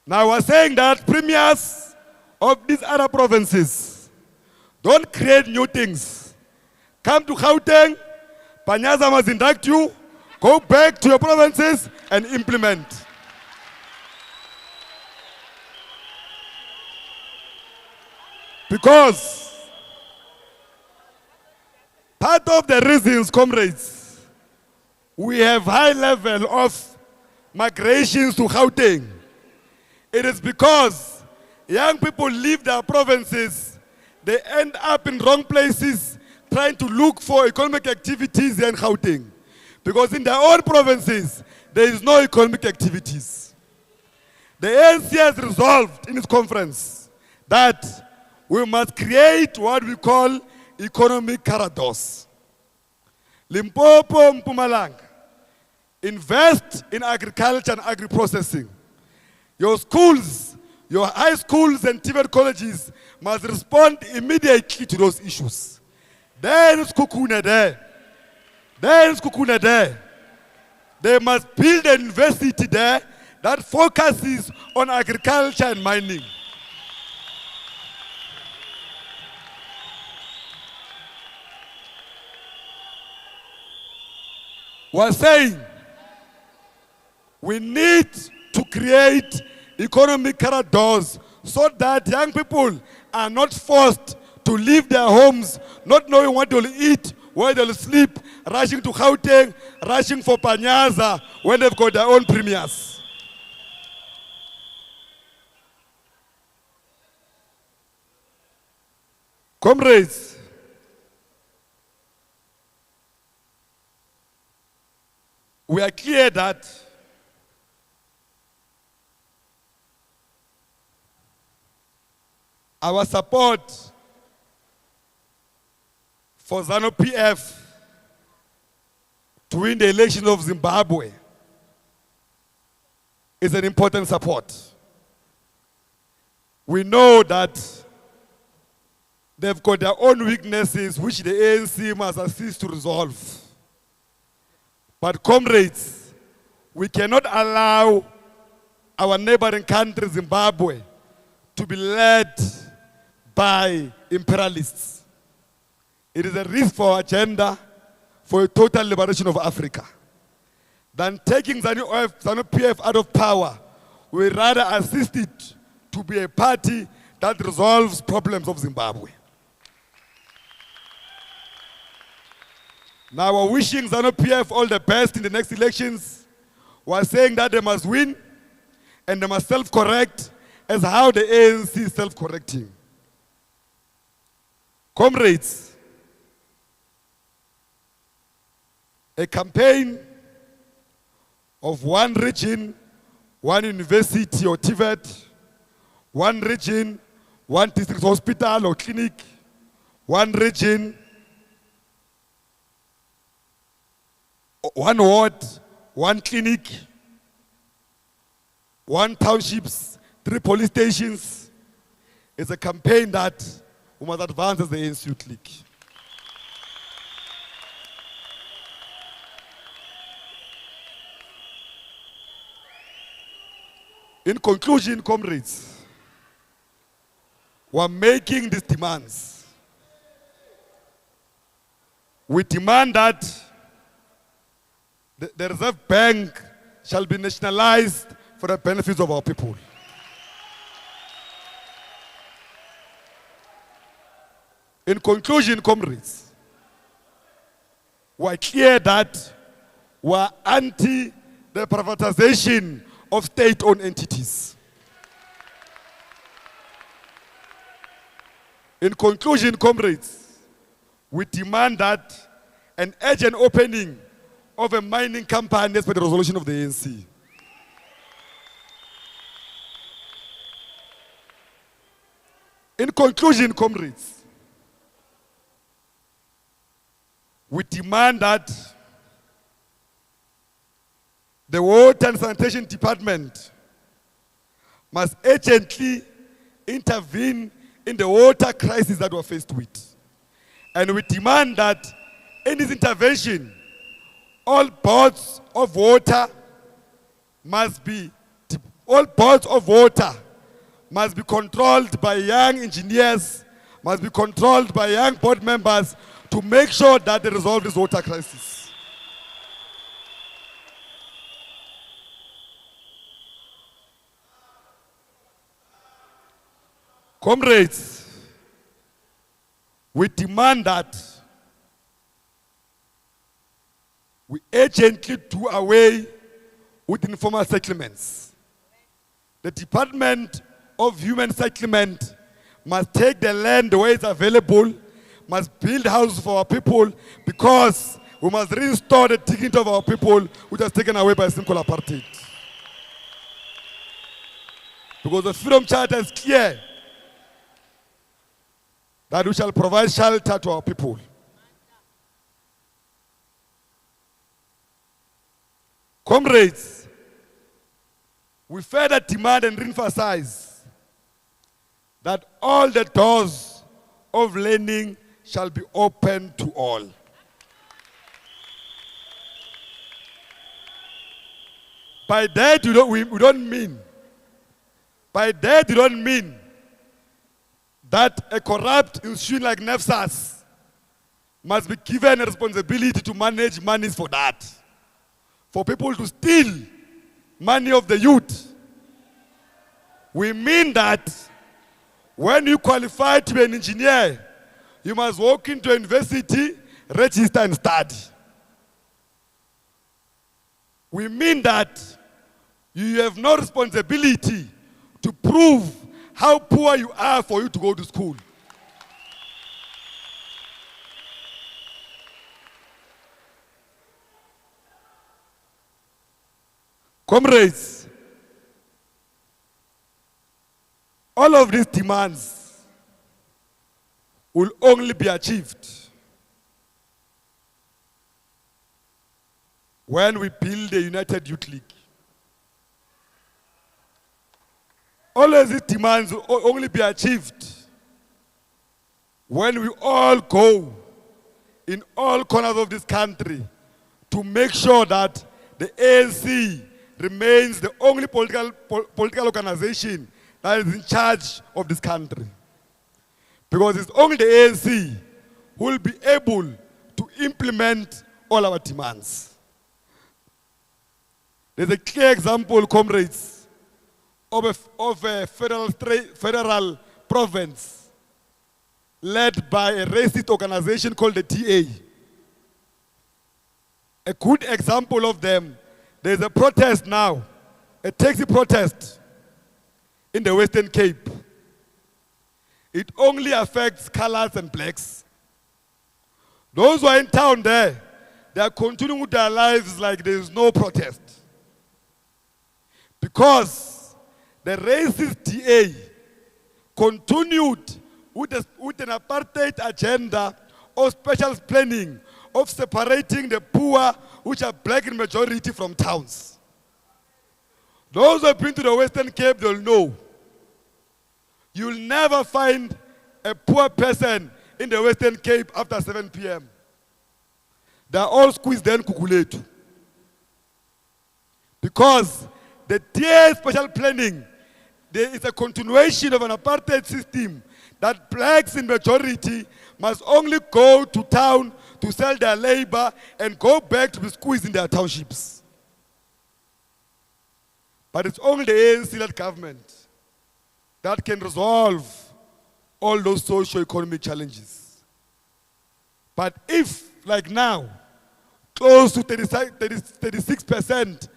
Now we're saying that premiers of these other provinces don't create new things. Come to Gauteng, Panyaza must induct you, go back to your provinces and implement. Because part of the reasons, comrades, we have high level of migrations to Gauteng. It is because young people leave their provinces, they end up in wrong places trying to look for economic activities in Gauteng. Because in their own provinces, there is no economic activities. The ANC has resolved in its conference that we must create what we call economic corridors. Limpopo, Mpumalanga, invest in agriculture and agri-processing. Your schools, your high schools and TVET colleges must respond immediately to those issues. There is Kukune there. There is Kukune there. They must build an university there that focuses on agriculture and mining. We're saying we need to create economic corridors so that young people are not forced to leave their homes, not knowing what they'll eat, where they'll sleep, rushing to Gauteng, rushing for Panyaza when they've got their own premiers. Comrades, we are clear that our support for ZANU-PF to win the election of Zimbabwe is an important support. We know that they've got their own weaknesses which the ANC must assist to resolve. But comrades, we cannot allow our neighboring country, Zimbabwe, to be led by imperialists. It is a risk for our agenda for a total liberation of Africa. Than taking ZANU-PF out of power, we rather assist it to be a party that resolves problems of Zimbabwe. Now we're wishing ZANU-PF all the best in the next elections. We're saying that they must win and they must self-correct as how the ANC is self-correcting. Comrades, a campaign of one region, one university or TVET, one region, one district hospital or clinic, one region, one ward, one clinic, one townships, 3 police stations. It's a campaign that we must advance as the ANC Youth League. In conclusion, comrades, we're making these demands. We demand that the Reserve Bank shall be nationalized for the benefits of our people. In conclusion, comrades, we're clear that we're anti the privatization of state-owned entities. In conclusion, comrades, we demand that an urgent opening of a mining company as per the resolution of the ANC. In conclusion, comrades, we demand that the Water and Sanitation Department must urgently intervene in the water crisis that we're faced with. And we demand that in this intervention, all boards of water must be controlled by young engineers, must be controlled by young board members to make sure that they resolve this water crisis. Comrades, we demand that we urgently do away with informal settlements. The Department of Human Settlement must take the land where it's available, must build houses for our people, because we must restore the dignity of our people, which was taken away by simple apartheid. Because the Freedom Charter is clear that we shall provide shelter to our people. Comrades, we further demand and emphasize that all the doors of learning shall be open to all. By that, we don't mean that a corrupt institution like NEFSAS must be given a responsibility to manage monies for that. For people to steal money of the youth. We mean that when you qualify to be an engineer, you must walk into a university, register and study. We mean that you have no responsibility to prove how poor you are for you to go to school. Comrades, all of these demands will only be achieved when we build a united youth league. All of these demands will only be achieved when we all go in all corners of this country to make sure that the ANC remains the only political organization that is in charge of this country. Because it's only the ANC who will be able to implement all our demands. There's a clear example, comrades, of a federal province led by a racist organization called the TA. A good example of them, there's a protest now, a taxi protest in the Western Cape. It only affects colors and blacks. Those who are in town there, they are continuing with their lives like there is no protest. Because the racist DA continued with an apartheid agenda of special planning of separating the poor, which are black in majority, from towns. Those who have been to the Western Cape, they'll know. You'll never find a poor person in the Western Cape after 7 p.m. They're all squeezed in Kukuletu. Because the DA special planning, there is a continuation of an apartheid system that blacks in majority must only go to town to sell their labor and go back to be squeezed in their townships. But it's only the ANC-led government that can resolve all those socio-economic challenges. But if, like now, close to 36%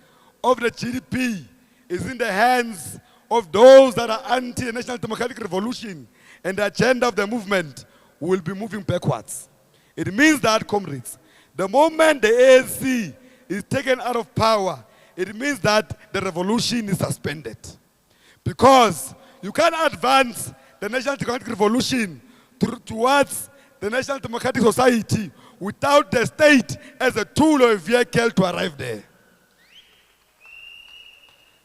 of the GDP is in the hands of those that are anti-national democratic revolution and the agenda of the movement, we will be moving backwards. It means that, comrades, the moment the ANC is taken out of power, it means that the revolution is suspended. Because you can't advance the national democratic revolution towards the national democratic society without the state as a tool or a vehicle to arrive there.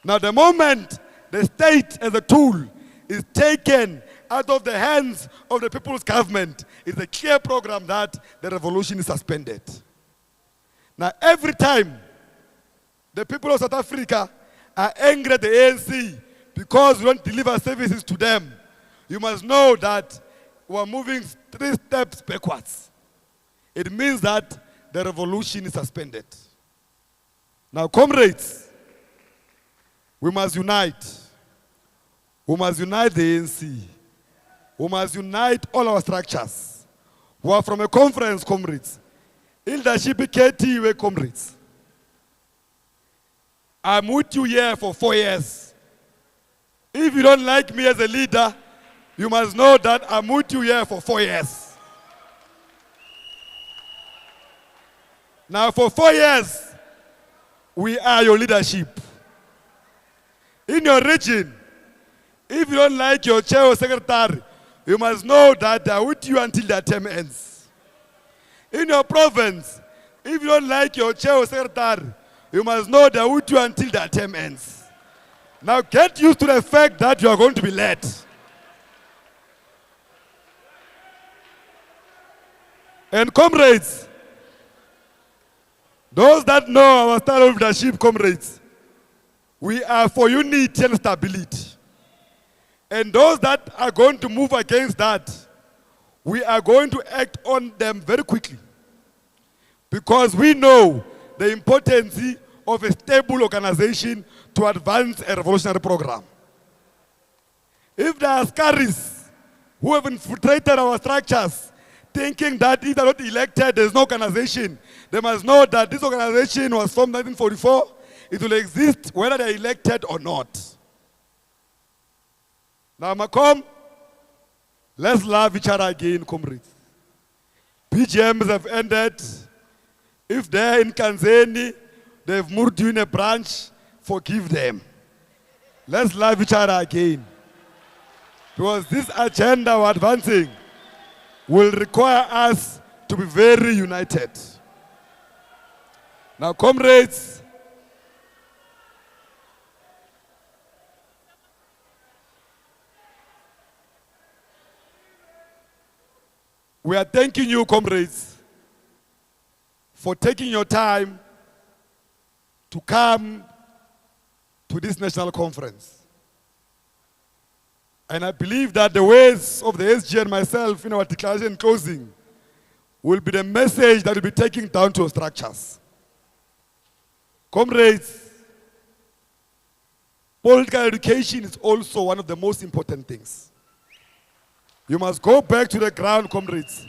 Now, the moment the state as a tool is taken out of the hands of the people's government, it's a clear program that the revolution is suspended. Now, every time the people of South Africa are angry at the ANC because we don't deliver services to them, you must know that we are moving 3 steps backwards. It means that the revolution is suspended. Now, comrades, we must unite. We must unite the ANC. We must unite all our structures. We are from a conference, comrades. Leadership KTUA, comrades. I'm with you here for 4 years. If you don't like me as a leader, you must know that I'm with you here for 4 years. Now for 4 years, we are your leadership. In your region, if you don't like your chair or secretary, you must know that they are with you until their term ends. In your province, if you don't like your chair or secretary, you must know they are with you until their term ends. Now get used to the fact that you are going to be led. And comrades, those that know our style of leadership, comrades, we are for unity and stability. And those that are going to move against that, we are going to act on them very quickly. Because we know the importance of a stable organization to advance a revolutionary program. If there are scurries who have infiltrated our structures, thinking that if they're not elected, there's no organization, they must know that this organization was formed in 1944. It will exist whether they're elected or not. Now, Macomb, let's love each other again, comrades. PGMs have ended. If they're in Kanzeni, they've moved you in a branch, forgive them. Let's love each other again. Because this agenda we're advancing will require us to be very united. Now, comrades, we are thanking you, comrades, for taking your time to come to this national conference. And I believe that the words of the SG and myself in our declaration closing will be the message that will be taken down to our structures. Comrades, political education is also one of the most important things. You must go back to the ground, comrades,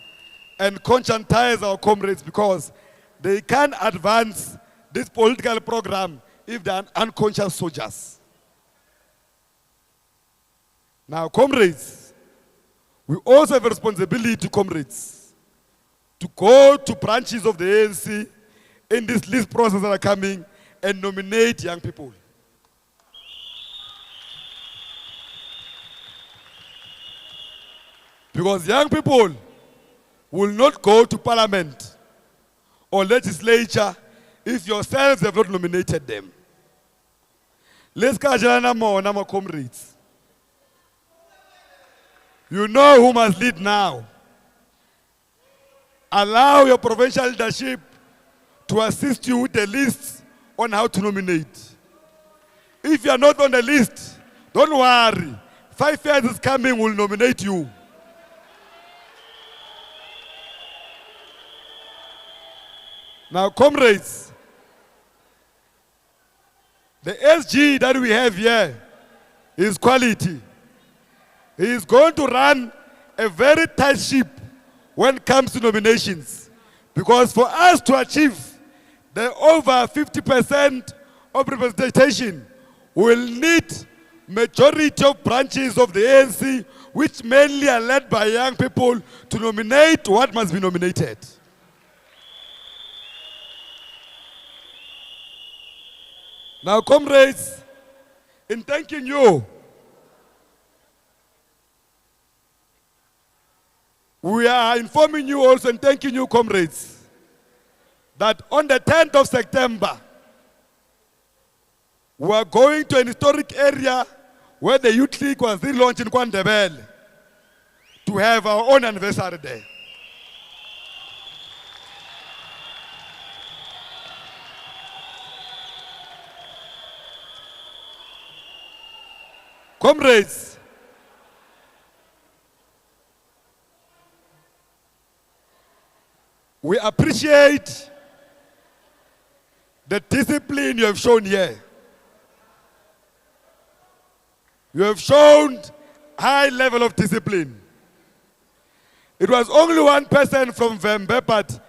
and conscientize our comrades, because they can't advance this political program if they are unconscious soldiers. Now, comrades, we also have a responsibility, comrades, to go to branches of the ANC in this list process that are coming and nominate young people. Because young people will not go to parliament or legislature if yourselves have not nominated them. Let's catch more, comrades. You know who must lead now. Allow your provincial leadership to assist you with the lists on how to nominate. If you are not on the list, don't worry. 5 years is coming, we'll nominate you. Now, comrades, the SG that we have here is quality. He is going to run a very tight ship when it comes to nominations. Because for us to achieve the over 50% of representation, we will need majority of branches of the ANC, which mainly are led by young people, to nominate what must be nominated. Now, comrades, in thanking you, we are informing you also and thanking you, comrades, that on the 10th of September, we are going to an historic area where the Youth League was relaunched in Kwandebele to have our own anniversary there. Comrades, we appreciate the discipline you have shown here. You have shown high level of discipline. It was only one person from Vembe, but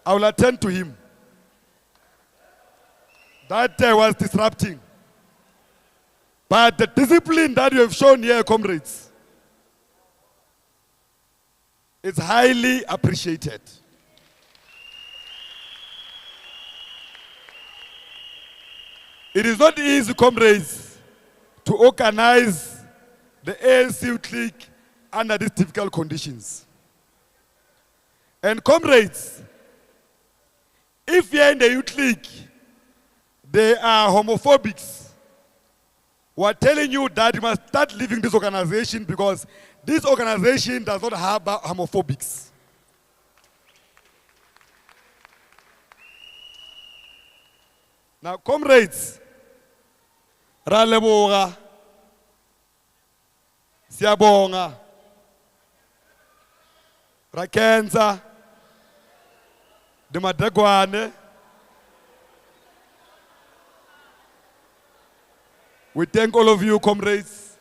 I will attend to him. that was disrupting. But the discipline that you have shown here, comrades, is highly appreciated. It is not easy, comrades, to organize the ANC clique under these difficult conditions. And comrades, if you're in the youth clique, they are homophobics. We're telling you that you must start leaving this organization because this organization does not harbor homophobics. Now, comrades, Raleboga, Siabonga, Rakenza, Demadagwane. We thank all of you, comrades.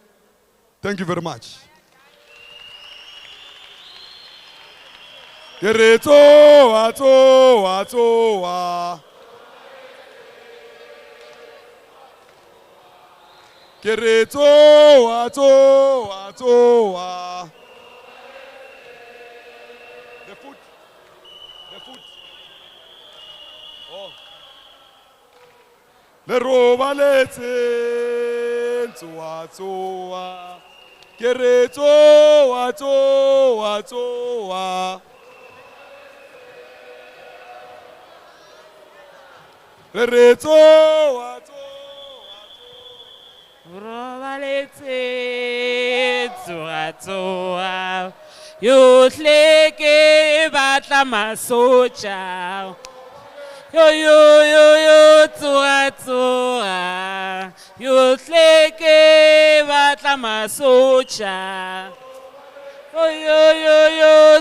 Thank you very much. Kereto, ato, ato, wa. Kereto, ato, ato, wa. The foot. Oh. Le roba letse, tsoa, tsoa. Kereto, ato, ato, wa. Kereto, ato.
Robaletse tsoa yohle ke batla masocha yo tsoa yohle ke batla masocha yo